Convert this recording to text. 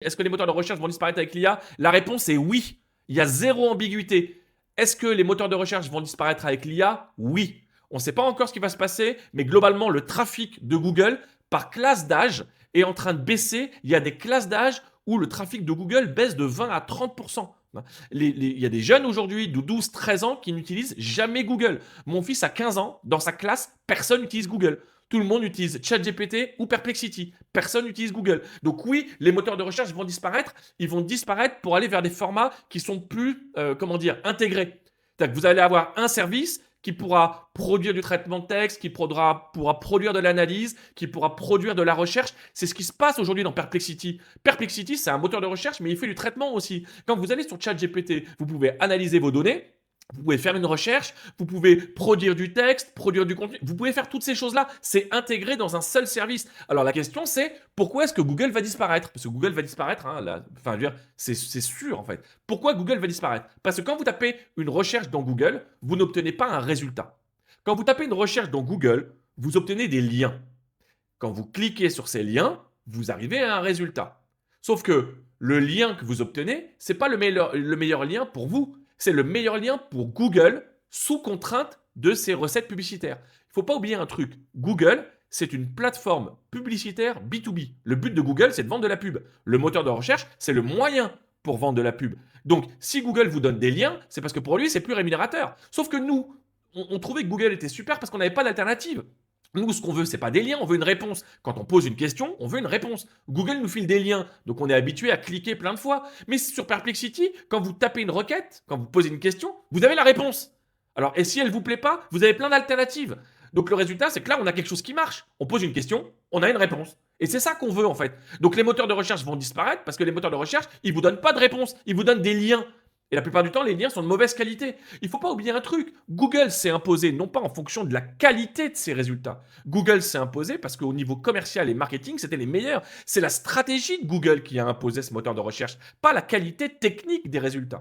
Est-ce que les moteurs de recherche vont disparaître avec l'IA? La réponse est oui. Il y a zéro ambiguïté. Est-ce que les moteurs de recherche vont disparaître avec l'IA? Oui. On ne sait pas encore ce qui va se passer, mais globalement, le trafic de Google par classe d'âge est en train de baisser. Il y a des classes d'âge où le trafic de Google baisse de 20 à 30%. Il y a des jeunes aujourd'hui de 12-13 ans qui n'utilisent jamais Google. Mon fils a 15 ans, dans sa classe, personne n'utilise Google. Tout le monde utilise ChatGPT ou Perplexity. Personne n'utilise Google. Donc oui, les moteurs de recherche vont disparaître. Ils vont disparaître pour aller vers des formats qui sont plus, intégrés. C'est-à-dire que vous allez avoir un service qui pourra produire du traitement de texte, qui pourra produire de l'analyse, qui pourra produire de la recherche. C'est ce qui se passe aujourd'hui dans Perplexity. Perplexity, c'est un moteur de recherche, mais il fait du traitement aussi. Quand vous allez sur ChatGPT, vous pouvez analyser vos données, vous pouvez faire une recherche, vous pouvez produire du texte, produire du contenu, vous pouvez faire toutes ces choses-là. C'est intégré dans un seul service. Alors la question c'est, pourquoi est-ce que Google va disparaître? Parce que Google va disparaître, c'est sûr en fait. Pourquoi Google va disparaître? Parce que quand vous tapez une recherche dans Google, vous n'obtenez pas un résultat. Quand vous tapez une recherche dans Google, vous obtenez des liens. Quand vous cliquez sur ces liens, vous arrivez à un résultat. Sauf que le lien que vous obtenez, ce n'est pas le meilleur lien pour vous. C'est le meilleur lien pour Google sous contrainte de ses recettes publicitaires. Il ne faut pas oublier un truc. Google, c'est une plateforme publicitaire B2B. Le but de Google, c'est de vendre de la pub. Le moteur de recherche, c'est le moyen pour vendre de la pub. Donc, si Google vous donne des liens, c'est parce que pour lui, c'est plus rémunérateur. Sauf que nous, on trouvait que Google était super parce qu'on n'avait pas d'alternative. Nous, ce qu'on veut, c'est pas des liens, on veut une réponse. Quand on pose une question, on veut une réponse. Google nous file des liens, donc on est habitué à cliquer plein de fois. Mais sur Perplexity, quand vous tapez une requête, quand vous posez une question, vous avez la réponse. Alors, et si elle vous plaît pas, vous avez plein d'alternatives. Donc le résultat, c'est que là, on a quelque chose qui marche. On pose une question, on a une réponse. Et c'est ça qu'on veut en fait. Donc les moteurs de recherche vont disparaître parce que les moteurs de recherche, ils vous donnent pas de réponse, ils vous donnent des liens. Et la plupart du temps, les liens sont de mauvaise qualité. Il ne faut pas oublier un truc. Google s'est imposé non pas en fonction de la qualité de ses résultats. Google s'est imposé parce qu'au niveau commercial et marketing, c'était les meilleurs. C'est la stratégie de Google qui a imposé ce moteur de recherche, pas la qualité technique des résultats.